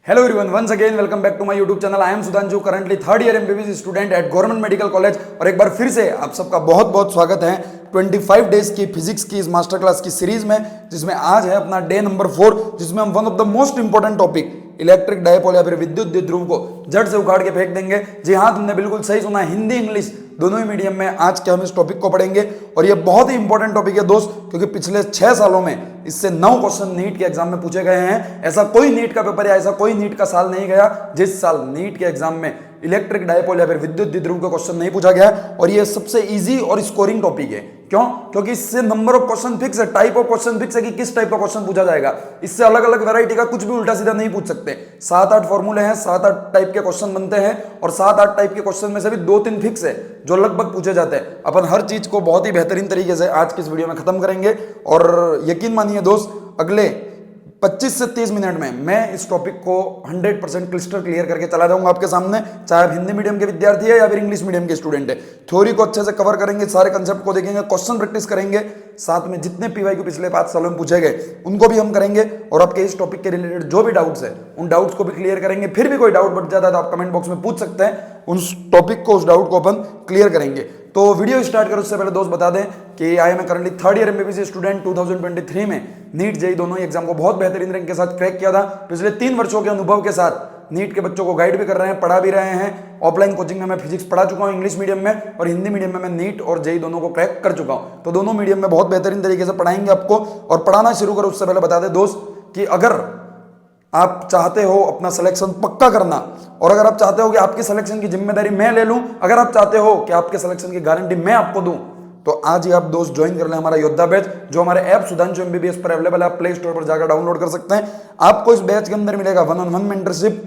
Hello everyone, once again welcome back to my YouTube channel. I am Sudhanshu, currently third year MBBS student at government medical college. और एक बार फिर से आप सबका बहुत बहुत स्वागत है 25 डेज की फिजिक्स की इस मास्टर क्लास की सीरीज में, जिसमें आज है अपना डे नंबर 4, जिसमें हम one of the most important topic electric dipole या फिर विद्युत द्विध्रुव को जड़ से उखाड़ के फेंक देंगे। जी हाँ, तुमने बिल्कुल सही सुना, हिंदी इंग्लिश दोनों ही मीडियम में आज के हम इस टॉपिक को पढ़ेंगे। और ये बहुत ही इंपॉर्टेंट टॉपिक है दोस्त, क्योंकि पिछले 6 सालों में इससे 9 क्वेश्चन नीट के एग्जाम में पूछे गए हैं। ऐसा कोई नीट का पेपर या ऐसा कोई नीट का साल नहीं गया जिस साल नीट के एग्जाम में इलेक्ट्रिक डायपोल या फिर विद्युत द्विध्रुव का क्वेश्चन नहीं पूछा गया। और ये सबसे इजी और स्कोरिंग टॉपिक है। क्यों? क्योंकि इससे नंबर ऑफ क्वेश्चन फिक्स है, टाइप ऑफ क्वेश्चन फिक्स है कि किस टाइप का क्वेश्चन पूछा जाएगा। इससे अलग अलग वैरायटी का कुछ भी उल्टा सीधा नहीं पूछ सकते। 7-8 फॉर्मूले हैं, 7-8 टाइप के क्वेश्चन बनते हैं, और 7-8 टाइप के क्वेश्चन में से भी 2-3 फिक्स है जो लगभग पूछे जाते हैं। अपन हर चीज को बहुत ही बेहतरीन तरीके से आज की इस वीडियो में खत्म करेंगे। और यकीन मानिए दोस्त, अगले 25 से 30 मिनट में मैं इस टॉपिक को 100% क्लिस्टर क्लियर करके चला जाऊंगा आपके सामने, चाहे आप हिंदी मीडियम के विद्यार्थी है या फिर इंग्लिश मीडियम के स्टूडेंट है। थ्योरी को अच्छे से कवर करेंगे, सारे कंसेप्ट को देखेंगे, क्वेश्चन प्रैक्टिस करेंगे, साथ में जितने पीवाई को पिछले 5 सालों में पूछे गए उनको भी हम करेंगे। और आपके इस टॉपिक के रिलेटेड जो भी डाउट्स है उन डाउट्स को भी क्लियर करेंगे। फिर भी कोई डाउट बच जाता है तो आप कमेंट बॉक्स में पूछ सकते हैं, उस टॉपिक को, उस डाउट को अपन क्लियर करेंगे। तो वीडियो स्टार्ट करो उससे पहले दोस्त बता दें कि I am currently third year MBBS student. 2023 में नीट जेईई दोनों ही एग्जाम को बहुत बेहतरीन रैंक के साथ क्रैक किया था। पिछले 3 वर्षों के अनुभव के साथ नीट के बच्चों को गाइड भी कर रहे हैं, पढ़ा भी रहे हैं। ऑफलाइन कोचिंग में मैं फिजिक्स पढ़ा चुका हूं इंग्लिश मीडियम में, और हिंदी मीडियम में मैं नीट और जेईई दोनों को क्रैक कर चुका हूं। तो दोनों मीडियम में बहुत बेहतरीन तरीके से पढ़ाएंगे आपको। और पढ़ाना शुरू करो उससे पहले बता दें दोस्त कि अगर आप चाहते हो अपना सिलेक्शन पक्का करना, और अगर आप चाहते हो कि आपकी सिलेक्शन की जिम्मेदारी मैं ले लूं, अगर आप चाहते हो कि आपके सिलेक्शन की गारंटी मैं आपको दूं, तो आज ही आप दोस्त ज्वाइन कर लें हमारा योद्धा बैच, जो हमारे ऐप सुधांशु एमबीबीएस पर अवेलेबल है। आप प्ले स्टोर पर जाकर डाउनलोड कर सकते हैं। आपको इस बैच के अंदर मिलेगा 1-on-1 mentorship,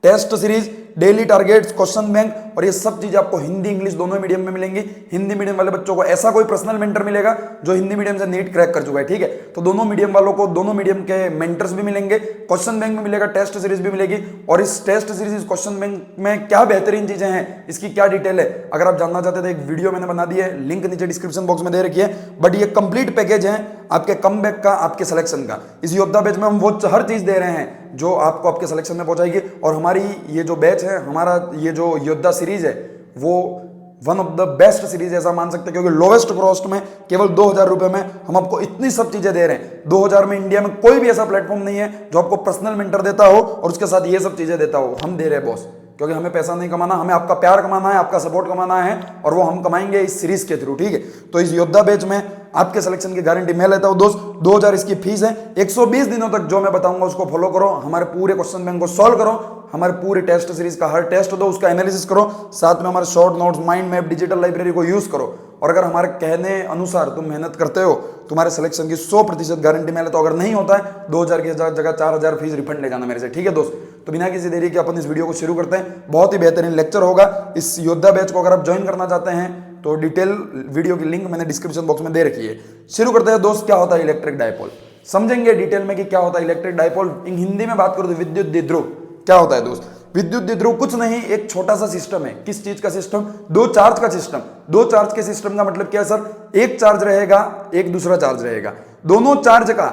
test series, daily targets, question bank, और ये सब चीजें आपको हिंदी इंग्लिश दोनों मीडियम में मिलेंगी। हिंदी मीडियम वाले बच्चों को ऐसा कोई पर्सनल मेंटर मिलेगा जो हिंदी मीडियम से नीट क्रैक कर चुका है, ठीक है। तो दोनों मीडियम वालों को दोनों मीडियम के मेंटर्स भी मिलेंगे, क्वेश्चन बैंक में मिलेगा, टेस्ट सीरीज भी मिलेगी। और इस टेस्ट सीरीज, इस क्वेश्चन बैंक में क्या बेहतरीन चीजें हैं, इसकी क्या डिटेल है, अगर आप जानना चाहते थे एक वीडियो मैंने बना दी है, लिंक नीचे डिस्क्रिप्शन बॉक्स में दे रखी है। बट ये कंप्लीट पैकेज है आपके कम बैक का, आपके सिलेक्शन का। इस योद्धा बैच में हम वो हर चीज दे रहे हैं जो आपको आपके सिलेक्शन में पहुंचाएगी। और हमारी ये जो बैच है, हमारा ये जो योद्धा सीरीज है, वो one of the best series ऐसा मान सकते हैं, क्योंकि लोवेस्ट कॉस्ट में केवल 2000 रुपए में हम आपको इतनी सब चीजें दे रहे हैं। 2000 में इंडिया में कोई भी ऐसा प्लेटफॉर्म नहीं है जो आपको पर्सनल मेंटर देता हो और उसके साथ ये सब चीजें देता हो। हम दे रहे हैं बॉस, क्योंकि हमें पैसा नहीं कमाना, हमें आपका प्यार कमाना है, आपका सपोर्ट कमाना है, और वो हम कमाएंगे इस सीरीज के थ्रू, ठीक है। तो इस योद्धा बैच में आपके सिलेक्शन की गारंटी मैं लेता हूं दोस्त। 2000 इसकी फीस है। 120 दिनों तक जो मैं बताऊंगा उसको फॉलो करो, हमारे पूरे क्वेश्चन बैंक को सॉल्व करो, हमारे पूरे टेस्ट सीरीज का हर टेस्ट दो, उसका एनालिसिस करो, साथ में हमारे short notes, mind map, digital library को यूज करो। और अगर हमारे कहने अनुसार तुम मेहनत करते हो, तुम्हारे सिलेक्शन की 100% गारंटी मैं लेता हूं। अगर नहीं होता है 2000 की जगह 4000 फीस रिफंड ले जाना मेरे से, ठीक है दोस्त। तो बिना किसी देरी के अपन इस वीडियो को शुरू करते हैं। बहुत ही बेहतरीन लेक्चर होगा। इस योद्धा बैच को अगर आप ज्वाइन करना चाहते हैं तो डिटेल वीडियो की लिंक मैंने डिस्क्रिप्शन बॉक्स में दे रखी है। शुरू करते हैं दोस्त। क्या होता है इलेक्ट्रिक डायपोल, समझेंगे डिटेल में कि क्या होता है इलेक्ट्रिक डायपोल। हिंदी में बात करो तो विद्युत द्विध्रुव क्या होता है दोस्त। विद्युत द्विध्रुव कुछ नहीं, एक छोटा सा सिस्टम है। किस चीज का सिस्टम? 2 चार्ज का सिस्टम। 2 चार्ज के सिस्टम का मतलब क्या है सर? एक चार्ज रहेगा, एक दूसरा चार्ज रहेगा। दोनों चार्ज का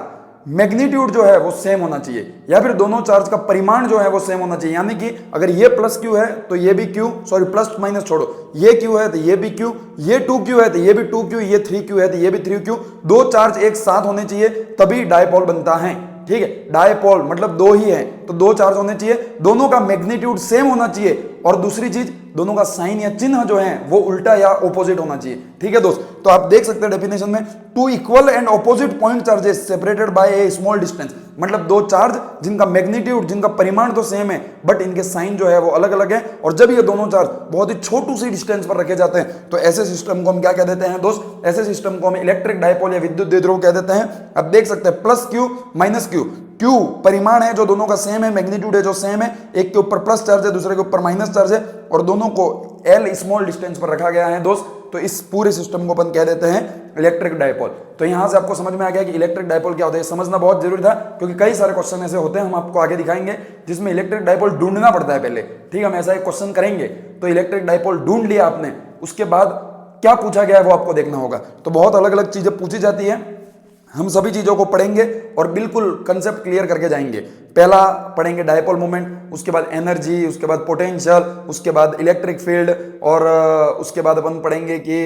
मैग्नीट्यूड जो है वो सेम होना चाहिए, या फिर दोनों चार्ज का परिमाण जो है वो सेम होना चाहिए। यानी कि अगर ये प्लस क्यू है तो ये भी क्यू, सॉरी प्लस माइनस छोड़ो, ये क्यू है तो ये भी क्यू, ये 2q है तो ये भी 2q, ये 3q है तो ये भी 3q। 2 चार्ज एक साथ होने चाहिए तभी डायपोल बनता है, ठीक है। डायपोल मतलब 2 ही है तो 2 चार्ज होने चाहिए, दोनों का मैग्नीट्यूड सेम होना चाहिए, और दूसरी चीज दोनों का साइन या चिन्ह जो है वो उल्टा या ऑपोजिट होना चाहिए, ठीक है दोस्त। तो आप देख सकते हैं डेफिनेशन में, 2 equal and opposite point charges separated by A small distance. मतलब 2 चार्ज जिनका मैग्नीट्यूड, जिनका परिमाण तो सेम है, बट इनके साइन जो है वो अलग अलग है। और जब ये दोनों चार्ज बहुत ही छोटू सी डिस्टेंस पर रखे जाते हैं तो ऐसे सिस्टम को हम क्या कह देते हैं दोस्त? ऐसे सिस्टम को हम इलेक्ट्रिक डायपोल या विद्युत द्विध्रुव कह देते हैं। अब देख सकते हैं plus Q minus Q. Q परिमाण है जो दोनों का सेम है, मैग्नीट्यूड है जो सेम है, एक के ऊपर प्लस चार्ज है, दूसरे के ऊपर माइनस चार्ज है, और दोनों को एल स्मॉल डिस्टेंस पर रखा गया है दोस्त। तो इस पूरे सिस्टम को अपन कह देते हैं इलेक्ट्रिक डायपोल। तो यहां से आपको समझ में आ गया कि इलेक्ट्रिक डायपोल क्या होता है। समझना बहुत जरूरी था, क्योंकि कई सारे क्वेश्चन ऐसे होते हैं, हम आपको आगे दिखाएंगे, जिसमें इलेक्ट्रिक डायपोल ढूंढना पड़ता है पहले, ठीक है। हम ऐसा एक क्वेश्चन करेंगे तो इलेक्ट्रिक डायपोल ढूंढ लिया आपने, उसके बाद क्या पूछा गया है वो आपको देखना होगा। तो बहुत अलग अलग चीजें पूछी जाती है। हम सभी चीज़ों को पढ़ेंगे और बिल्कुल कंसेप्ट क्लियर करके जाएंगे। पहला पढ़ेंगे डायपोल मोमेंट, उसके बाद एनर्जी, उसके बाद पोटेंशियल, उसके बाद इलेक्ट्रिक फील्ड, और उसके बाद अपन पढ़ेंगे कि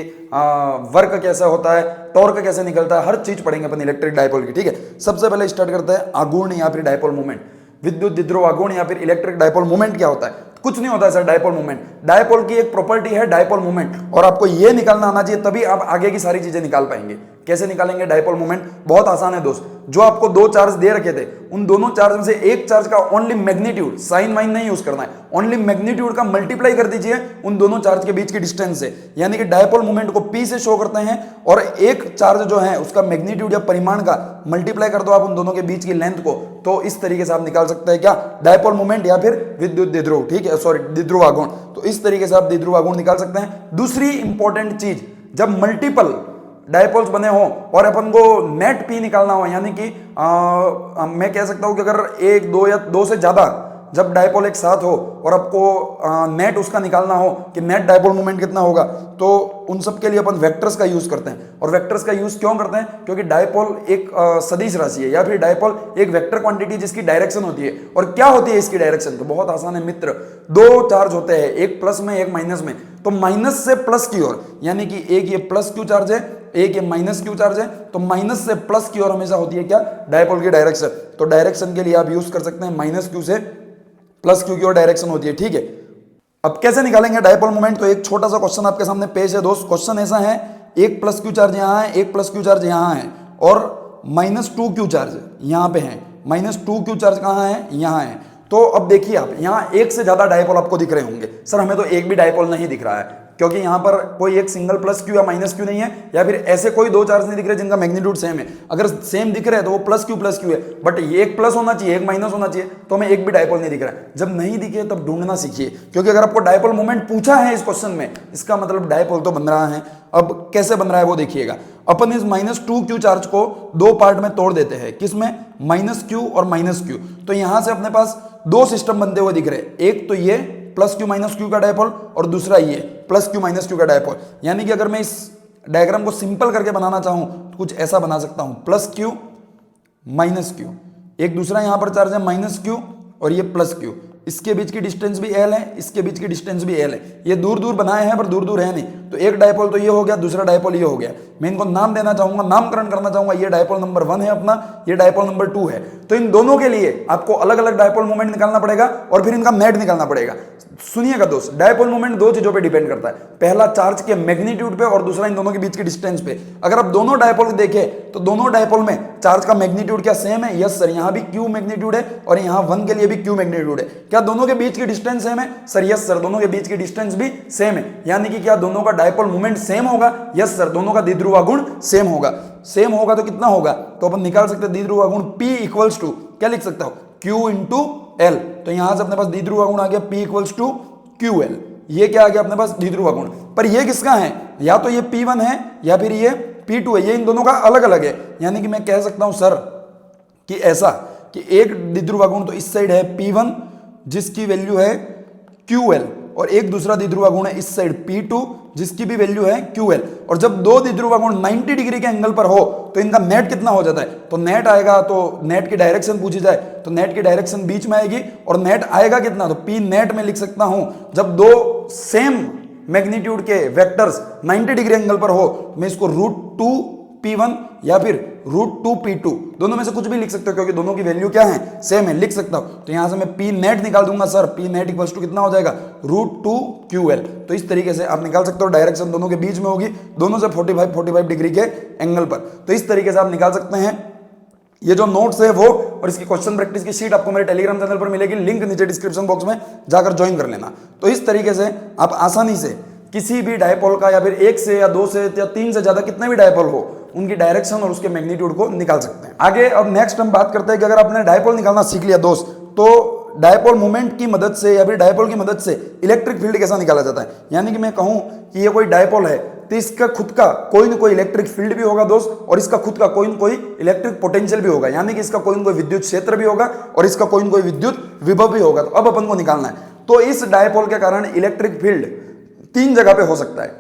वर्क कैसा होता है, टॉर्क कैसे निकलता है, हर चीज़ पढ़ेंगे अपन इलेक्ट्रिक डायपोल की। ठीक है, सबसे पहले स्टार्ट करते हैं आघूर्ण या फिर डायपोल मोमेंट। विद्युत द्विध्रुव आघूर्ण या फिर इलेक्ट्रिक डायपोल मोमेंट क्या होता है? कुछ नहीं होता है सर डायपोल मोमेंट। डायपोल की एक प्रॉपर्टी है डायपोल मोमेंट, और आपको ये निकालना आना चाहिए, तभी आप आगे की सारी चीजें निकाल पाएंगे। कैसे निकालेंगे डायपोल मोमेंट? बहुत आसान है दोस्त। जो आपको दो चार्ज दे रखे थे, उन दोनों चार्ज में से एक चार्ज का ओनली मैग्नीट्यूड, साइन वाइन नहीं यूज करना है, ओनली मैग्नीट्यूड का मल्टीप्लाई कर दीजिए उन दोनों चार्ज के बीच की डिस्टेंस से, यानी कि डायपोल मोमेंट को P से शो करते हैं, और एक चार्ज जो है उसका मैग्नीट्यूड या परिमाण का मल्टीप्लाई कर दो आप उन दोनों के बीच की लेंथ को, तो इस तरीके से आप निकाल सकते हैं क्या? डायपोल मोमेंट या फिर विद्युत द्विध्रुव। ठीक है, सॉरी, द्विध्रुव आघूर्ण। तो इस तरीके से आप द्विध्रुव आघूर्ण निकाल सकते हैं। दूसरी इंपॉर्टेंट चीज, जब मल्टीपल डायपोल्स बने हो और अपन को नेट पी निकालना हो, यानी कि मैं कह सकता हूं कि अगर एक, दो या दो से ज्यादा जब डायपोल एक साथ हो और आपको नेट उसका निकालना हो कि नेट डायपोल मोमेंट कितना होगा, तो उन सब के लिए अपन वेक्टर्स का यूज करते हैं। और वेक्टर्स का यूज क्यों करते हैं? क्योंकि डायपोल एक सदिश राशि है, या फिर डायपोल एक वेक्टर क्वांटिटी जिसकी डायरेक्शन होती है। और क्या होती है इसकी डायरेक्शन? तो बहुत आसान है मित्र, दो चार्ज होते हैं, एक प्लस में एक माइनस में, तो माइनस से प्लस की ओर, यानी कि एक ये प्लस क्यू चार्ज है, एक ये माइनस क्यू चार्ज है, तो माइनस से प्लस की ओर हमेशा होती है क्या? डायपोल की डायरेक्शन। तो डायरेक्शन के लिए आप यूज कर सकते हैं माइनस क्यू से प्लस क्यू की ओर डायरेक्शन होती है। ठीक है, अब कैसे निकालेंगे डायपोल मोमेंट? तो एक छोटा सा क्वेश्चन आपके सामने पेश है दोस्त। क्वेश्चन ऐसा है, एक प्लस क्यू चार्ज यहां है, एक प्लस क्यू चार्ज यहां है, और माइनस टू क्यू चार्ज यहां पे है। माइनस टू क्यू चार्ज कहां है? यहां है। तो अब देखिए आप, यहां एक से ज्यादा डायपोल आपको दिख रहे होंगे। सर हमें तो एक भी डायपोल नहीं दिख रहा है, क्योंकि यहां पर कोई एक सिंगल प्लस क्यू या माइनस क्यू नहीं है, या फिर ऐसे कोई दो चार्ज नहीं दिख रहे जिनका मैग्नीट्यूड सेम है। अगर सेम दिख रहे हैं तो वो प्लस क्यू है, बट ये एक प्लस होना चाहिए, एक माइनस होना चाहिए, तो हमें एक भी डायपोल नहीं दिख रहा है। जब नहीं दिखे तब ढूंढना सीखिए, क्योंकि अगर आपको डायपोल मोमेंट पूछा है इस क्वेश्चन में, इसका मतलब डायपोल तो बन रहा है। अब कैसे बन रहा है वो देखिएगा। अपन इस माइनस टू क्यू चार्ज को दो पार्ट में तोड़ देते हैं। किसमें? माइनस क्यू और माइनस क्यू। तो यहां से अपने पास दो सिस्टम बनते हुए दिख रहे हैं, एक तो ये प्लस क्यू माइनस क्यू का डायपोल, और दूसरा ये प्लस क्यू माइनस क्यू का डायपोल। यानी कि अगर मैं इस डायग्राम को सिंपल करके बनाना चाहूं तो कुछ ऐसा बना सकता हूं, प्लस क्यू माइनस क्यू, एक दूसरा यहां पर चार्ज है माइनस क्यू, और ये प्लस क्यू। इसके बीच की डिस्टेंस भी एल है, इसके बीच की डिस्टेंस भी एल है। ये दूर दूर बनाए हैं पर दूर दूर है नहीं। तो एक डायपोल तो ये हो गया, दूसरा डायपोल ये हो गया। मैं इनको नाम देना चाहूंगा, नामकरण करना चाहूंगा। ये डायपोल नंबर 1 है अपना, ये डायपोल नंबर 2 है। तो इन दोनों के लिए आपको अलग अलग डायपोल मोमेंट निकालना पड़ेगा और फिर इनका नेट निकालना पड़ेगा। सुनिएगा दोस्त, डायपोल मोमेंट दो चीजों पे डिपेंड करता है, पहला चार्ज के मैग्नीट्यूड पे और दूसरा इन दोनों के बीच की डिस्टेंस पे। अगर आप दोनों डायपोल देखें तो दोनों डायपोल में चार्ज का मैग्नीट्यूड क्या सेम है? यस सर, यहां भी क्यू मैग्नीट्यूड है और यहां 1 के लिए भी क्यू मैग्नीट्यूड है। क्या दोनों के बीच की डिस्टेंस सेम है? सर यस सर, दोनों के बीच की डिस्टेंस भी सेम है। यानी कि क्या दोनों का डायपोल मोमेंट सेम होगा? यस सर, दोनों का द्विध्रुव आघूर्ण सेम होगा। सेम होगा तो कितना होगा? तो अपन निकाल सकते हैं द्विध्रुव आघूर्ण P इक्वल्स टू, क्या लिख सकता हूं? Q into L। तो यहां से अपने पास द्विध्रुव आघूर्ण आ गया P इक्वल्स टू QL। ये क्या आ गया अपने पास? द्विध्रुव आघूर्ण। पर ये किसका है? या तो ये P1 है या फिर ये P2 है। ये इन दोनों का अलग अलग है। यानी कि मैं कह सकता हूं सर कि ऐसा कि एक द्विध्रुव आघूर्ण तो इस साइड है P1 जिसकी वैल्यू है QL, और एक दूसरा द्विध्रुव आघूर्ण है इस साइड P2 जिसकी भी वैल्यू है QL। और जब दो द्विध्रुव आघूर्ण 90 डिग्री के एंगल पर हो तो इनका नेट कितना हो जाता है? तो नेट आएगा, तो नेट की डायरेक्शन पूछी जाए तो नेट की डायरेक्शन बीच में आएगी, और नेट आएगा कितना? तो P नेट में लिख सकता हूं, जब दो सेम मैग्नीट्यूड के वेक्टर्स 90 डिग्री एंगल पर हो, मैं इसको √2P1 या फिर √2P2 दोनों में से कुछ भी लिख सकते हो, क्योंकि दोनों की वैल्यू क्या है? सेम है, लिख सकता हूं। तो यहां से मैं P नेट निकाल दूंगा sir, P net equals to कितना हो जाएगा? √2QL। तो इस तरीके से आप निकाल सकते हो, डायरेक्शन दोनों के बीच में होगी, दोनों से 45 डिग्री के एंगल पर। तो इस तरीके से आप निकाल सकते हैं। ये जो नोट्स है वो और इसकी क्वेश्चन प्रैक्टिस की शीट आपको मेरे टेलीग्राम चैनल पर मिलेगी, लिंक नीचे डिस्क्रिप्शन बॉक्स में जाकर ज्वाइन कर लेना। तो इस तरीके से आप आसानी से किसी भी डायपोल का, या फिर एक से या दो से या तीन से ज्यादा कितने भी डायपोल हो, उनकी डायरेक्शन और उसके मैग्नीट्यूड को निकाल सकते हैं। आगे अब नेक्स्ट हम बात करते हैं कि अगर आपने डायपोल निकालना सीख लिया दोस्त, तो डायपोल मोमेंट की मदद से या फिर डायपोल की मदद से इलेक्ट्रिक फील्ड कैसा निकाला जाता है। यानी कि मैं कहूं कि ये कोई डायपोल है तो इसका खुद का कोई न कोई इलेक्ट्रिक फील्ड भी होगा दोस्त, और इसका खुद का कोई न कोई इलेक्ट्रिक पोटेंशियल भी होगा। यानी कि इसका कोई न कोई विद्युत क्षेत्र भी होगा और इसका कोई न कोई विद्युत विभव भी होगा। तो अब अपन को निकालना है। तो इस डायपोल के कारण इलेक्ट्रिक फील्ड तीन जगह पे हो सकता है।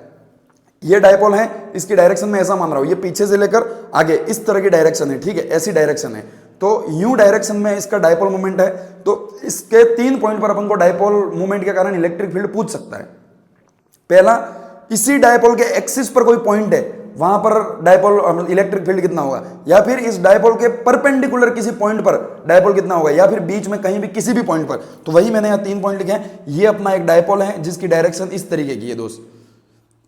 ये डायपोल है, इसकी डायरेक्शन में ऐसा मान रहा हूं, ये पीछे से लेकर आगे इस तरह की डायरेक्शन है, ठीक है, ऐसी डायरेक्शन है। तो यू डायरेक्शन में इसका डायपोल मोमेंट है। तो इसके 3 पॉइंट पर अपन को डायपोल मोमेंट के कारण इलेक्ट्रिक फील्ड पूछ सकता है। पहला, इसी डायपोल के एक्सिस पर कोई पॉइंट है, वहां पर डायपोल इलेक्ट्रिक फील्ड कितना होगा, या फिर इस डायपोल के परपेंडिकुलर किसी पॉइंट पर डायपोल कितना होगा, या फिर बीच में कहीं भी किसी भी पॉइंट पर। तो वही मैंने यहाँ 3 पॉइंट लिखे हैं। ये अपना एक डायपोल है जिसकी डायरेक्शन इस तरीके की है दोस्त,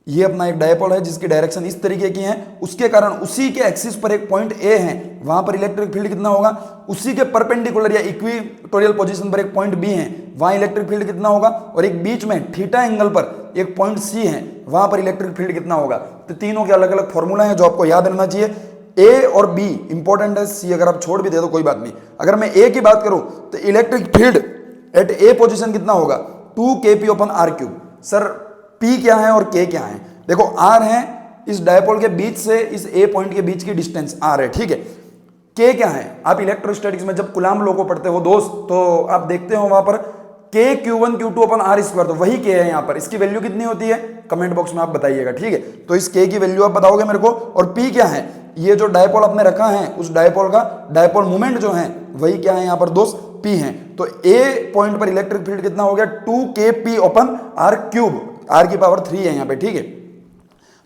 ये अपना एक डायपोल है जिसकी डायरेक्शन इस तरीके की है। उसके कारण उसी के एक्सिस पर एक पॉइंट ए है, वहां पर इलेक्ट्रिक फील्ड कितना होगा, उसी के परपेंडिकुलर या इक्विटोरियल पोजीशन पर एक पॉइंट बी है, वहां इलेक्ट्रिक फील्ड कितना होगा, और एक बीच में थीटा एंगल पर एक पॉइंट सी है, वहां पर इलेक्ट्रिक फील्ड कितना होगा। तो तीनों के अलग अलग फॉर्मूला है जो आपको याद रहना चाहिए। ए और बी इंपॉर्टेंट है, सी अगर आप छोड़ भी दे तो कोई बात नहीं। अगर मैं ए की बात करूं तो electric field at A position कितना होगा, 2kp/r³। सर पी क्या है और के क्या है, देखो आर है इस डायपोल के बीच से इस ए पॉइंट के बीच की डिस्टेंस आर है, ठीक है। के क्या है, आप इलेक्ट्रोस्टैटिक्स में जब कूलॉम लॉ को पढ़ते हो दोस्त, तो आप देखते हो वहां पर के Q1Q2/r², तो वही के है यहाँ पर। इसकी वैल्यू कितनी होती है, कमेंट बॉक्स में आप बताइएगा, ठीक है। तो इस के की वैल्यू आप बताओगे मेरे को। और पी क्या है, ये जो डायपोल आपने रखा है उस डायपोल का डायपोल मोमेंट जो है वही क्या है यहाँ पर दोस्त, पी है। तो ए पॉइंट पर इलेक्ट्रिक फील्ड कितना हो गया, 2kp/r³, r की पावर 3 है यहाँ पे, ठीक है।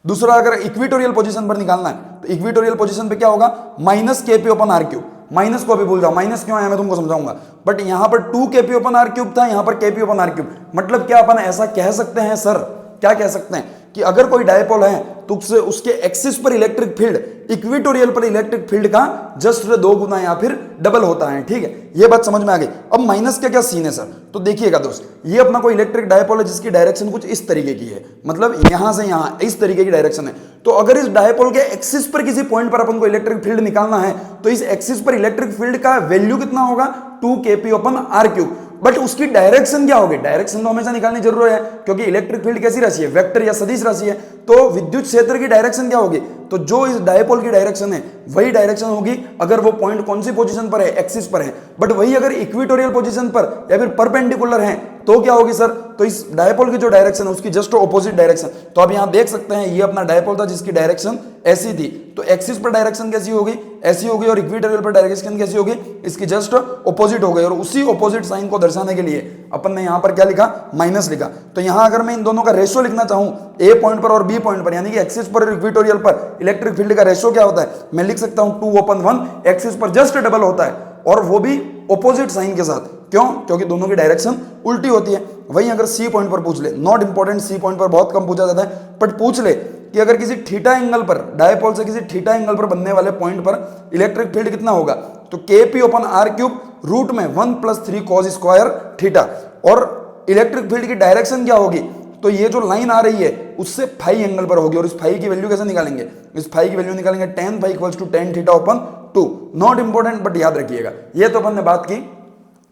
दूसरा, अगर इक्विटोरियल पोजीशन पर निकालना है तो इक्विटोरियल पोजीशन पे क्या होगा, -kp/r³। माइनस को भी भूल जाओ, माइनस क्यों आया मैं तुमको समझाऊंगा। बट यहां पर 2kp/r³ था, यहां पर kp/r³। मतलब क्या अपन ऐसा कह सकते हैं सर, क्या कह सकते हैं कि अगर कोई डायपोल है तो उसके एक्सिस पर इलेक्ट्रिक फील्ड इक्विटोरियल पर इलेक्ट्रिक फील्ड का जस्ट 2 गुना या फिर डबल होता है, ठीक है। ये बात समझ में आ गई। अब माइनस का क्या सीन है सर, तो देखिएगा दोस्त, ये अपना कोई इलेक्ट्रिक डायपोल है जिसकी डायरेक्शन कुछ इस तरीके की है, मतलब यहां से यहां इस तरीके की डायरेक्शन है। तो अगर इस डायपोल के एक्सिस पर किसी पॉइंट पर अपन को इलेक्ट्रिक फील्ड निकालना है तो इस एक्सिस पर इलेक्ट्रिक फील्ड का वैल्यू कितना होगा, 2kp/r³। बट उसकी डायरेक्शन क्या होगी, डायरेक्शन तो हमेशा निकालनी जरूरी है, क्योंकि इलेक्ट्रिक फील्ड कैसी राशि है, वेक्टर या सदिश राशि है। तो विद्युत क्षेत्र की डायरेक्शन क्या होगी, तो जो इस डायपोल की डायरेक्शन है वही डायरेक्शन होगी अगर वो पॉइंट कौन सी पोजीशन पर है, एक्सिस पर है। बट वही अगर इक्विटोरियल पोजीशन पर या फिर परपेंडिकुलर है तो क्या होगी सर, तो इस डायपोल की जो डायरेक्शन है उसकी जस्ट ऑपोजिट डायरेक्शन। तो आप यहां देख सकते हैं ये अपना डायपोल था जिसकी डायरेक्शन ऐसी थी, तो एक्सिस पर डायरेक्शन कैसी होगी, ऐसी होगी, और इक्विटोरियल पर डायरेक्शन कैसी होगी, इसकी जस्ट ऑपोजिट हो गई। और उसी ऑपोजिट साइन को दर्शाने के लिए अपन ने यहां पर क्या लिखा, माइनस लिखा। तो यहां अगर मैं इन दोनों का रेशियो लिखना चाहूं, ए पॉइंट पर और बी पॉइंट पर, यानी कि एक्सिस पर और इक्विटोरियल पर इलेक्ट्रिक फील्ड का रेशियो क्या होता है, मैं लिख सकता हूं 2/1, एक्सिस पर जस्ट डबल होता है, और वो भी ऑपोजिट साइन के साथ। क्यों, क्योंकि दोनों की डायरेक्शन उल्टी होती है। वहीं अगर सी पॉइंट पर पूछ ले, नॉट इंपॉर्टेंट, सी पॉइंट पर बहुत कम पूछा जाता है, बट पूछ ले कि अगर किसी थीटा एंगल पर, डायपोल से किसी थीटा एंगल पर बनने वाले पॉइंट पर इलेक्ट्रिक फील्ड कितना होगा, तो kp/r³ रूट में 1 + 3 cos² थीटा। और इलेक्ट्रिक फील्ड की डायरेक्शन क्या होगी, तो ये जो लाइन आ रही है उससे फाई एंगल पर होगी। और इस फाई की वैल्यू कैसे निकालेंगे, इस फाई की वैल्यू निकालेंगे tan phi = tan θ/2। Not important, but याद रखिएगा। ये तो अपन ने बात की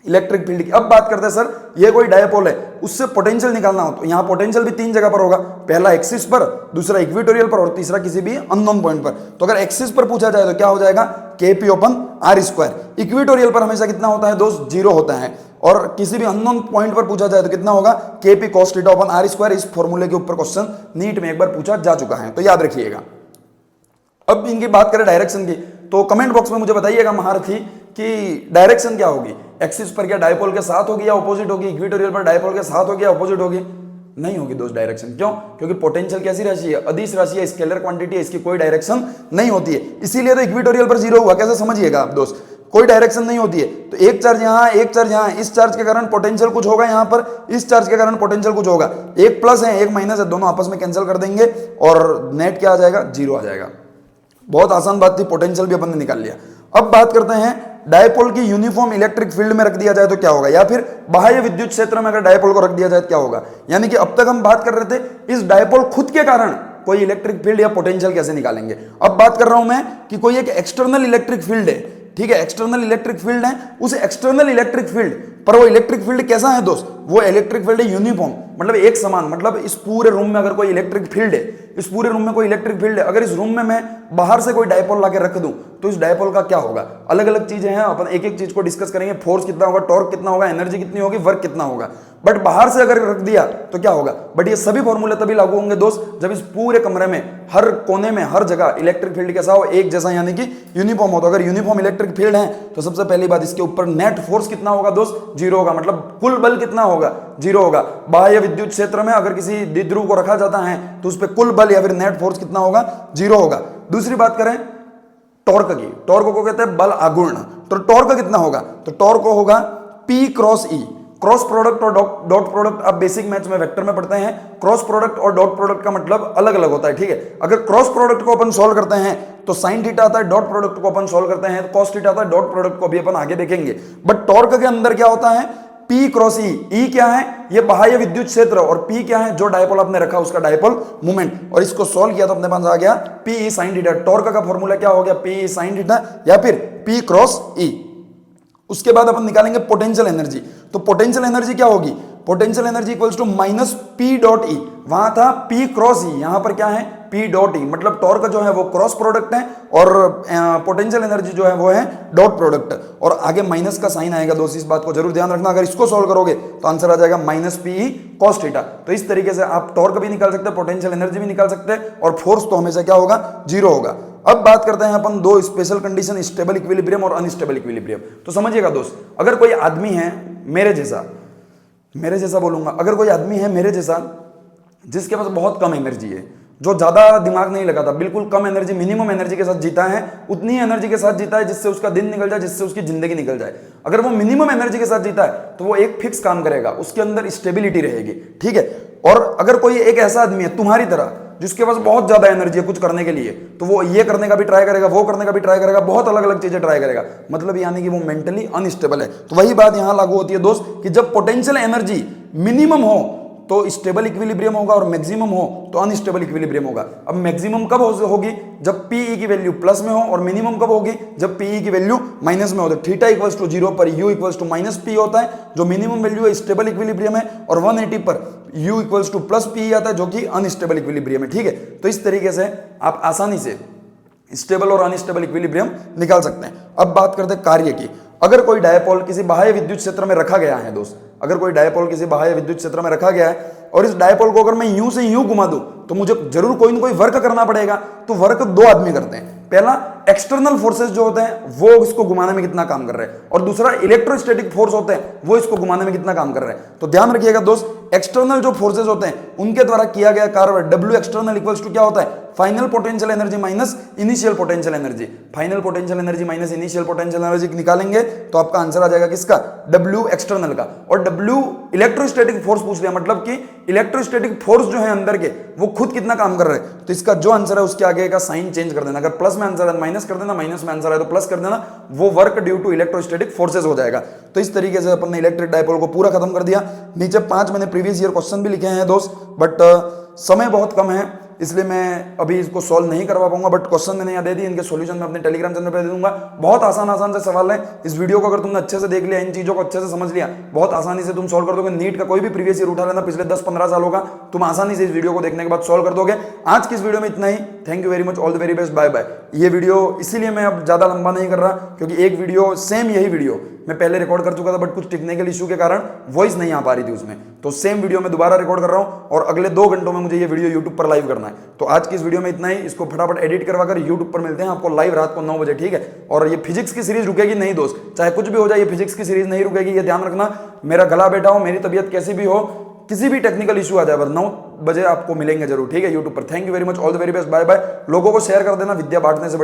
इलेक्ट्रिक फील्ड की। अब बात करते हैं सर, ये कोई डायपोल है, उससे पोटेंशियल निकालना हो तो यहाँ पोटेंशियल भी 3 जगह पर होगा, पहला एक्सिस पर, दूसरा इक्विटोरियल पर, और तीसरा किसी भी अननोन पॉइंट पर। तो अगर एक्सिस पर पूछा जाए तो क्या हो जाएगा, kp/r²। इक्विटोरियल पर हमेशा कितना होता है दोस्त, 0 होता है। और किसी भी अननोन पॉइंट पर पूछा जाए तो कितना होगा, kp cos θ/r²। इस फॉर्मूले के ऊपर क्वेश्चन नीट में एक बार पूछा जा चुका है, तो याद रखिएगा। अब इनकी बात करें डायरेक्शन की, तो कमेंट बॉक्स में मुझे बताइएगा महारथी कि डायरेक्शन क्या होगी, एक्सिस पर क्या डायपोल के साथ होगी या ऑपोजिट होगी, इक्विटोरियल पर डायपोल के साथ होगी या ऑपोजिट होगी, नहीं होगी दोस्त डायरेक्शन। क्यों, क्योंकि पोटेंशियल कैसी राशि है, अदिश राशि है, स्केलर क्वांटिटी है, इसकी कोई डायरेक्शन नहीं होती है। इसीलिए तो इक्विटोरियल पर 0 हुआ, कैसे समझिएगा आप दोस्त, कोई डायरेक्शन नहीं होती है। तो एक चार्ज यहाँ, एक चार्ज यहाँ, इस चार्ज के कारण पोटेंशियल कुछ होगा यहाँ पर, इस चार्ज के कारण पोटेंशियल कुछ होगा। एक प्लस है, एक माइनस है, दोनों आपस में कैंसिल कर देंगे और नेट क्या आ जाएगा, 0 आ जाएगा। बहुत आसान बात थी, पोटेंशियल भी अपन ने निकाल लिया। अब बात करते हैं डायपोल की यूनिफॉर्म इलेक्ट्रिक फील्ड में रख दिया जाए तो क्या होगा, या फिर बाह्य विद्युत क्षेत्र में अगर डायपोल को रख दिया जाए तो क्या होगा। यानी कि अब तक हम बात कर रहे थे इस डायपोल खुद के कारण कोई इलेक्ट्रिक फील्ड या पोटेंशियल कैसे निकालेंगे। अब बात कर रहा हूं मैं कि कोई एक एक्सटर्नल इलेक्ट्रिक फील्ड है, ठीक है, एक्सटर्नल इलेक्ट्रिक फील्ड है, उस एक्सटर्नल इलेक्ट्रिक फील्ड पर वो इलेक्ट्रिक फील्ड कैसा है दोस्त, वो इलेक्ट्रिक फील्ड है यूनिफॉर्म। मतलब एक समान, मतलब इस पूरे रूम में अगर कोई इलेक्ट्रिक फील्ड है, इस पूरे रूम में कोई इलेक्ट्रिक फील्ड है, अगर इस रूम में मैं बाहर से कोई डायपोल लाके रख दूं तो इस डायपोल का क्या होगा। अलग अलग चीजें हैं, अपन एक एक चीज को डिस्कस करेंगे। फोर्स कितना होगा, टॉर्क कितना होगा, एनर्जी कितनी होगी, वर्क कितना होगा। बट बाहर से अगर रख दिया तो क्या होगा। बट ये सभी फॉर्मूले तभी लागू होंगे दोस्त जब इस पूरे कमरे में हर कोने में हर जगह इलेक्ट्रिक फील्ड कैसा हो, एक जैसा, यानी कि यूनिफॉर्म हो। तो अगर यूनिफॉर्म इलेक्ट्रिक फील्ड है तो सबसे पहली बात इसके ऊपर नेट फोर्स कितना होगा दोस्त, जीरो होगा। मतलब कुल बल कितना होगा, जीरो होगा। बाह्य विद्युत क्षेत्र में अगर किसी द्विध्रुव को रखा जाता है तो उस पर कुल बल या फिर नेट फोर्स कितना होगा, जीरो होगा। दूसरी बात करें टॉर्क की, टॉर्क को कहते हैं बल आघूर्ण। तो टॉर्क कितना होगा, तो टॉर्क होगा P cross E। Cross product और डॉट प्रोडक्ट आप बेसिक मैथ्स में वेक्टर में पढ़ते हैं। क्रॉस प्रोडक्ट और डॉट प्रोडक्ट का मतलब अलग अलग होता है, ठीक है। अगर क्रॉस प्रोडक्ट को अपन सॉल्व करते हैं तो साइन थीटा आता है, डॉट प्रोडक्ट को अपन सॉल्व करते हैं तो कॉस थीटा आता है। डॉट प्रोडक्ट को भी अपन आगे देखेंगे। बट टॉर्क के अंदर क्या होता है, P क्रॉस E। E क्या है, ये बाह्य विद्युत क्षेत्र, और P क्या है, जो डायपोल आपने रखा उसका डायपोल मोमेंट। और इसको सॉल्व किया तो अपने पास आ गया P sin थीटा। टॉर्क का फॉर्मूला क्या हो गया, P sin थीटा या फिर P क्रॉस E। उसके बाद अपन निकालेंगे पोटेंशियल एनर्जी। तो पोटेंशियल एनर्जी क्या होगी, potential energy equals to minus P dot E। वहां था P क्रॉस E, यहां पर क्या है P डॉट E। मतलब टॉर्क जो है वो क्रॉस प्रोडक्ट है और पोटेंशियल एनर्जी जो है वो है डॉट प्रोडक्ट। और आगे माइनस का साइन आएगा दोस्त, इस बात को जरूर ध्यान रखना। अगर इसको सॉल्व करोगे तो आंसर आ जाएगा माइनस PE cos थीटा। तो इस तरीके से आप टॉर्क भी निकाल सकते हैं, पोटेंशियल एनर्जी भी निकाल सकते हैं, और फोर्स तो हमेशा क्या होगा, जीरो होगा। अब बात करते हैं अपन दो स्पेशल कंडीशन, स्टेबल इक्विलिब्रियम और अनस्टेबल इक्विलिब्रियम। तो समझिएगा दोस्त, अगर कोई आदमी है मेरे जैसा बोलूंगा, अगर कोई आदमी है मेरे जैसा जिसके पास बहुत कम एनर्जी है, जो ज्यादा दिमाग नहीं लगाता, बिल्कुल कम एनर्जी, मिनिमम एनर्जी के साथ जीता है, उतनी एनर्जी के साथ जीता है जिससे उसका दिन निकल जाए, जिससे उसकी जिंदगी निकल जाए। अगर वो मिनिमम एनर्जी के साथ जीता है तो वो एक फिक्स काम करेगा, उसके अंदर स्टेबिलिटी रहेगी, ठीक है। और अगर कोई एक ऐसा आदमी है तुम्हारी तरह जिसके पास बहुत ज्यादा एनर्जी है कुछ करने के लिए, तो वो ये करने का भी ट्राई करेगा, वो करने का भी ट्राई करेगा, बहुत अलग अलग चीजें ट्राई करेगा, मतलब यानी कि वो मेंटली अनस्टेबल है। तो वही बात यहां लागू होती है दोस्त कि जब पोटेंशियल एनर्जी मिनिमम हो तो स्टेबल इक्विलिब्रियम होगा, और मैक्सिमम हो तो अनस्टेबल इक्विलिब्रियम होगा। अब मैक्सिमम कब होगी, जब Pe की वैल्यू प्लस में हो, और मिनिमम कब होगी, जब Pe की वैल्यू माइनस में हो। तो थीटा इक्वल्स टू 0 पर U equals to minus P होता है, जो मिनिमम वैल्यू है स्टेबल इक्विलिब्रियम है, और 180 पर U equals to plus P आता है, जो कि अनस्टेबल इक्विलिब्रियम है, ठीक है। तो इस तरीके से आप आसानी से स्टेबल और अनस्टेबल इक्विलिब्रियम निकाल सकते हैं। अब बात करते हैं कार्य की। अगर कोई डायपोल किसी बाह्य विद्युत क्षेत्र में रखा गया है दोस्त, अगर कोई डायपोल किसी बाह्य विद्युत क्षेत्र में रखा गया है और इस डायपोल को अगर मैं यूं से यूं घुमा दूं तो मुझे जरूर कोई ना कोई वर्क करना पड़ेगा। तो वर्क दो आदमी करते हैं। पहला एक्सटर्नल फोर्सेस जो होते हैं वो इसको घुमाने में कितना काम कर रहे हैं, और दूसरा इलेक्ट्रोस्टैटिक फोर्स होते हैं वो इसको घुमाने में कितना काम कर रहे हैं। तो ध्यान रखिएगा दोस्त, एक्सटर्नल जो फोर्सेस होते हैं उनके द्वारा किया गया कार्य W एक्सटर्नल इक्वल्स टू क्या होता है, final potential energy minus initial potential energy. Final potential energy minus initial potential energy निकालेंगे तो आपका आंसर आ जाएगा किसका, W एक्सटर्नल का। और W इलेक्ट्रोस्टैटिक फोर्स पूछ लिया, मतलब कि इलेक्ट्रोस्टैटिक फोर्स जो है अंदर के वो खुद कितना काम कर रहे हैं। तो इसका जो आंसर है उसके आगे का साइन चेंज कर देना, अगर प्लस में आंसर है माइनस कर देना, माइनस में आंसर है तो प्लस कर देना, वो work due to electrostatic forces हो जाएगा। तो इस तरीके से अपन ने इलेक्ट्रिक डायपोल को पूरा खत्म कर दिया। नीचे 5 मैंने प्रीवियस ईयर क्वेश्चन भी लिखे हैं दोस्त, बट समय बहुत कम है इसलिए मैं अभी इसको सॉल्व नहीं करवा पाऊंगा। बट क्वेश्चन मैंने यहाँ दे दिए, इनके सॉल्यूशन मैं अपने टेलीग्राम चैनल पे दे दूंगा। बहुत आसान से सवाल है। इस वीडियो को अगर तुमने अच्छे से देख लिया, इन चीजों को अच्छे से समझ लिया, बहुत आसानी से तुम सॉल्व कर दोगे। नीट का कोई भी प्रीवियस ईयर उठा लेना पिछले 10-15 सालों का, तुम आसानी से इस वीडियो को देखने के बाद सॉल्व कर दोगे। आज की इस वीडियो में इतना ही। Thank you very much, all the very best, bye bye. ये वीडियो इसीलिए मैं अब ज्यादा लंबा नहीं कर रहा क्योंकि एक वीडियो सेम यही वीडियो मैं पहले रिकॉर्ड कर चुका था, बट कुछ टेक्निकल इशू के कारण वॉइस नहीं आ पा रही थी उसमें, तो सेम वीडियो में दोबारा रिकॉर्ड कर रहा हूं और अगले 2 घंटों में मुझे ये वीडियो यूट्यूब पर लाइव करना है। तो आज की इस वीडियो में इतना ही। इसको फटाफट एडिट करवाकर यूट्यूब पर मिलते हैं आपको लाइव रात को 9 बजे, ठीक है। और ये फिजिक्स की सीरीज रुकेगी नहीं दोस्त, चाहे कुछ भी हो जाए, ये फिजिक्स की सीरीज नहीं रुकेगी, ये ध्यान रखना। मेरा गला बैठा हो, मेरी तबीयत कैसी भी हो, किसी भी टेक्निकल इशू आ जाए, 9 बजे आपको मिलेंगे जरूर, ठीक है, यूट्यूब पर। Thank you very much, all the very best, bye bye. लोगों को शेयर कर देना, विद्या बांटने से